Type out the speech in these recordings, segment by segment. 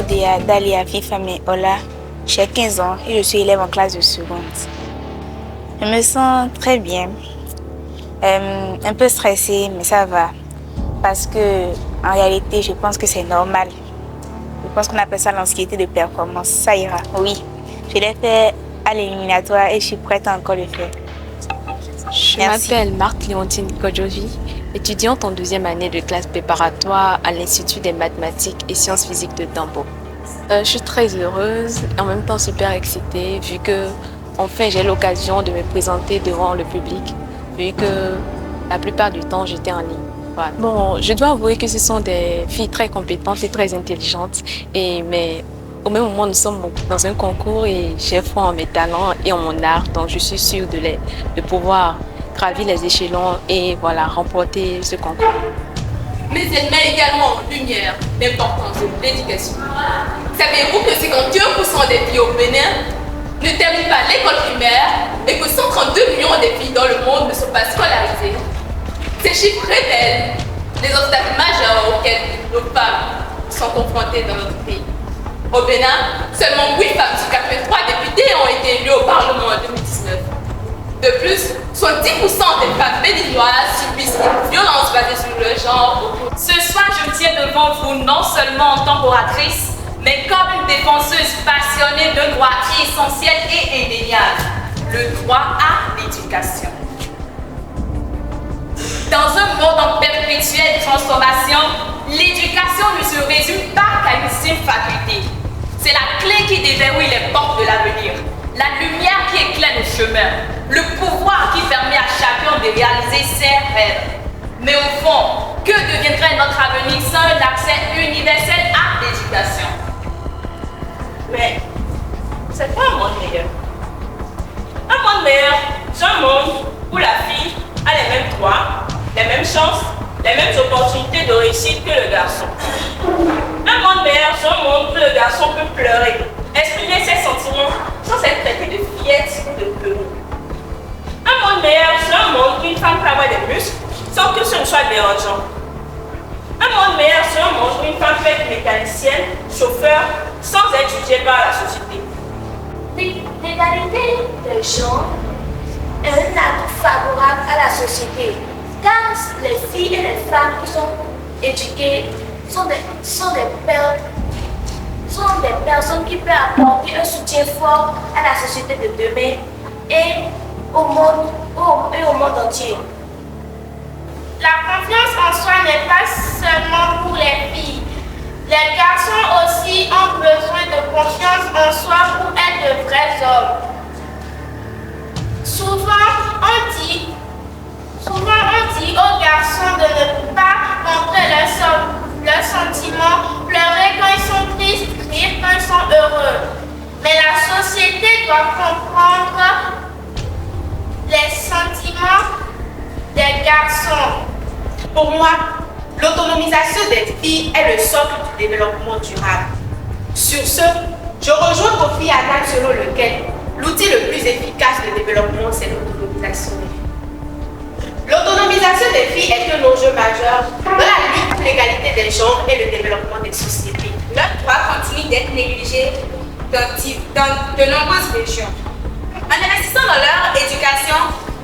Dalia Fifame Ola. J'ai 15 ans et je suis élève en classe de seconde. Je me sens très bien, un peu stressée, mais ça va. Parce que, en réalité, je pense que c'est normal. Je pense qu'on appelle ça l'anxiété de performance. Ça ira, oui. Je l'ai fait à l'éliminatoire et je suis prête à encore le faire. Je m'appelle Marthe Léontine Kodjovi, étudiante en 2e année de classe préparatoire à l'Institut des mathématiques et sciences physiques de Tambo. Je suis très heureuse et en même temps super excitée vu que enfin j'ai l'occasion de me présenter devant le public vu que la plupart du temps j'étais en ligne. Voilà. Bon, je dois avouer que ce sont des filles très compétentes et très intelligentes mais au même moment nous sommes dans un concours et j'ai foi en mes talents et en mon art, donc je suis sûre de pouvoir gravir les échelons et voilà, remporter ce concours. Mais elle met également en lumière l'importance de l'éducation. Savez-vous que 51% des filles au Bénin ne terminent pas l'école primaire et que 132 millions de filles dans le monde ne sont pas scolarisées? Ces chiffres révèlent les obstacles majeurs auxquels nos femmes sont confrontées dans notre pays. Au Bénin, seulement 8 femmes sur 83 députés ont été élues au Parlement en 2019. De plus, 70% des femmes béninoises subissent une violence basée sur le genre. Ce soir, je me tiens devant vous non seulement en tant qu'oratrice, mais comme une défenseuse passionnée d'un droit essentiel et indéniable, le droit à l'éducation. Dans un monde en perpétuelle transformation, l'éducation ne se résume pas qu'à une simple faculté. C'est la clé qui déverrouille les portes de l'avenir, la lumière qui éclaire nos chemins, le pouvoir qui permet à chacun de réaliser ses rêves. Mais au fond, que deviendrait notre avenir sans un accès universel à l'éducation? Mais c'est pas un monde meilleur. Un monde meilleur, c'est un monde où la fille a les mêmes droits, les mêmes chances, les mêmes opportunités de réussite que le garçon. Un monde meilleur, c'est un monde où le garçon peut pleurer, exprimer ses sentiments sans être traité de fillette ou de pelouse. Un monde meilleur, c'est un monde où une femme peut avoir des muscles sans que ce ne soit dérangeant. Un monde meilleur, c'est un monde où une femme peut être mécanicienne, chauffeur, sans être jugée par la société. L'égalité des genres est un atout favorable à la société, car les filles et les femmes qui sont éduquées sont des personnes qui peuvent apporter un soutien fort à la société de demain et au monde entier. La confiance en soi n'est pas seulement pour les filles. Les garçons aussi ont besoin de confiance en soi pour être de vrais hommes. Souvent on dit aux garçons de ne pas montrer leurs sentiments, pleurer quand ils sont tristes, rire quand ils sont heureux. Mais la société doit comprendre les sentiments des garçons. Pour moi, l'autonomisation des filles est le socle du développement durable. Sur ce, je rejoins Kofi Annan selon lequel l'outil le plus efficace de développement, c'est l'autonomisation des filles. L'autonomisation des filles est un enjeu majeur dans la lutte pour l'égalité des genres et le développement des sociétés. Leurs droits continuent d'être négligés dans de nombreuses régions. En investissant dans leur éducation,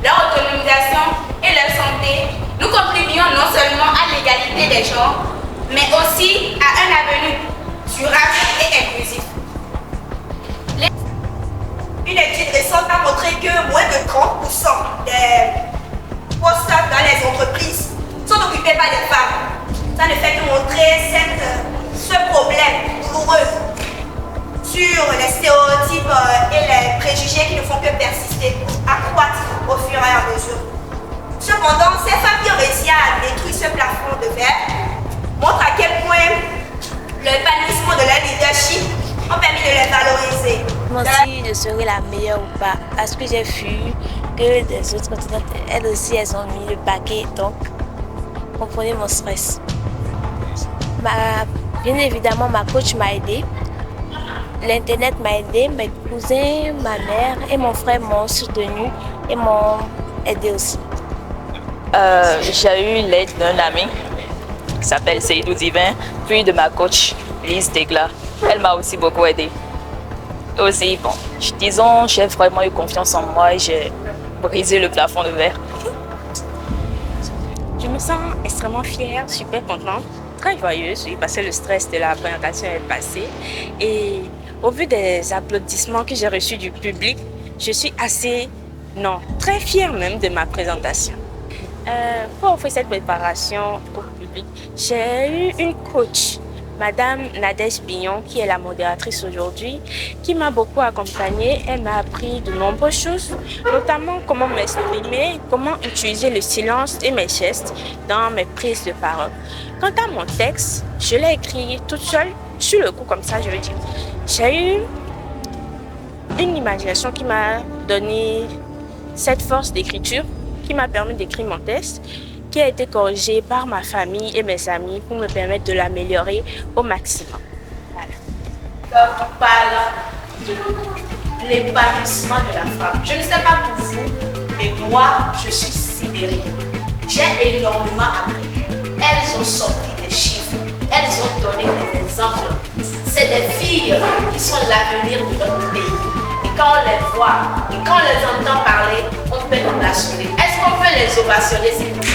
leur autonomisation et leur santé, nous contribuons non seulement à l'égalité des genres, mais aussi à un avenir durable et inclusif. Une étude récente a montré que moins de 30% des postes dans les entreprises sont occupés par des femmes. Ça ne fait que montrer ce problème douloureux sur les stéréotypes et les préjugés qui ne font que persister, accroître au fur et à mesure. Cependant, ces femmes qui ont réussi à détruire ce plafond de verre montrent à quel point l'épanouissement de leur leadership ont permis de les valoriser. Moi aussi, je serai la meilleure ou pas, parce que j'ai vu que des autres continents, elles aussi, elles ont mis le paquet, donc comprenez mon stress. Bien évidemment, ma coach m'a aidé. L'internet m'a aidé, mes cousins, ma mère et mon frère m'ont soutenu et m'ont aidé aussi. J'ai eu l'aide d'un ami qui s'appelle Seydou Divin, puis de ma coach Lise Degla. Elle m'a aussi beaucoup aidée. Aussi, bon, disons, j'ai vraiment eu confiance en moi et j'ai brisé le plafond de verre. Je me sens extrêmement fière, super contente, très joyeuse, oui, parce que le stress de la présentation est passé. Et au vu des applaudissements que j'ai reçus du public, je suis très fière même de ma présentation. Pour offrir cette préparation au public, j'ai eu une coach, Madame Nadège Pignon, qui est la modératrice aujourd'hui, qui m'a beaucoup accompagnée. Elle m'a appris de nombreuses choses, notamment comment m'exprimer, comment utiliser le silence et mes gestes dans mes prises de parole. Quant à mon texte, je l'ai écrit toute seule, sur le coup comme ça, je veux dire. J'ai eu une imagination qui m'a donné cette force d'écriture, qui m'a permis d'écrire mon texte, qui a été corrigé par ma famille et mes amis pour me permettre de l'améliorer au maximum. Voilà. Donc, on parle de l'épanouissement de la femme. Je ne sais pas pour vous, mais moi, je suis sidérée. J'ai énormément appris. Elles ont sorti des chiffres, elles ont donné des exemples. C'est des filles qui sont l'avenir de notre pays. Et quand on les voit, et quand on les entend parler, on peut nous l'assurer. Est-ce qu'on peut les ovationner, s'il vous plaît?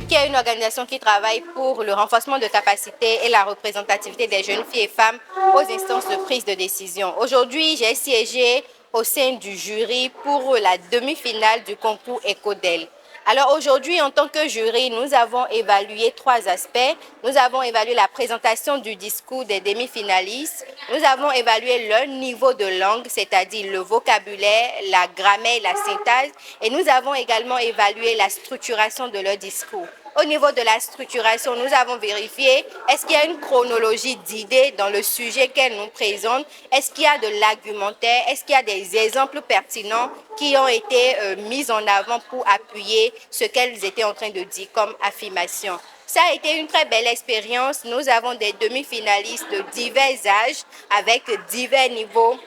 Qui est une organisation qui travaille pour le renforcement de capacités et la représentativité des jeunes filles et femmes aux instances de prise de décision. Aujourd'hui, j'ai siégé au sein du jury pour la demi-finale du concours EcoDel. Alors aujourd'hui, en tant que jury, nous avons évalué 3 aspects. Nous avons évalué la présentation du discours des demi-finalistes. Nous avons évalué leur niveau de langue, c'est-à-dire le vocabulaire, la grammaire, la syntaxe. Et nous avons également évalué la structuration de leur discours. Au niveau de la structuration, nous avons vérifié est-ce qu'il y a une chronologie d'idées dans le sujet qu'elle nous présente, est-ce qu'il y a de l'argumentaire, est-ce qu'il y a des exemples pertinents qui ont été mis en avant pour appuyer ce qu'elles étaient en train de dire comme affirmation. Ça a été une très belle expérience. Nous avons des demi-finalistes de divers âges avec divers niveaux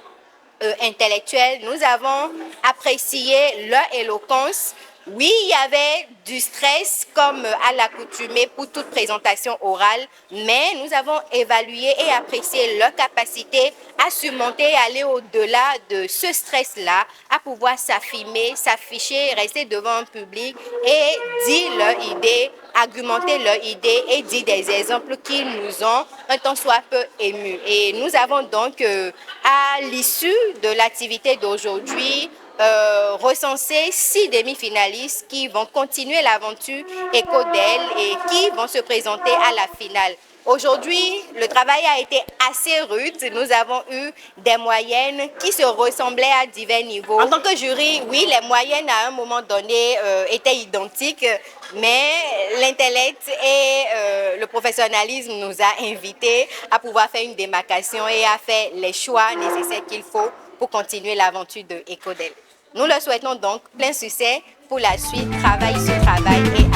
intellectuels. Nous avons apprécié leur éloquence. Oui, il y avait du stress comme à l'accoutumée pour toute présentation orale, mais nous avons évalué et apprécié leur capacité à surmonter et aller au-delà de ce stress-là, à pouvoir s'affirmer, s'afficher, rester devant un public et dire leurs idées, argumenter leurs idées et dire des exemples qui nous ont un tant soit peu émus. Et nous avons donc, à l'issue de l'activité d'aujourd'hui, recenser 6 demi-finalistes qui vont continuer l'aventure EcoDel et qui vont se présenter à la finale. Aujourd'hui, le travail a été assez rude. Nous avons eu des moyennes qui se ressemblaient à divers niveaux. En tant que jury, oui, les moyennes à un moment donné étaient identiques, mais l'intellect et le professionnalisme nous a invités à pouvoir faire une démarcation et à faire les choix nécessaires qu'il faut pour continuer l'aventure de EcoDel. Nous leur souhaitons donc plein succès pour la suite, travail sur travail et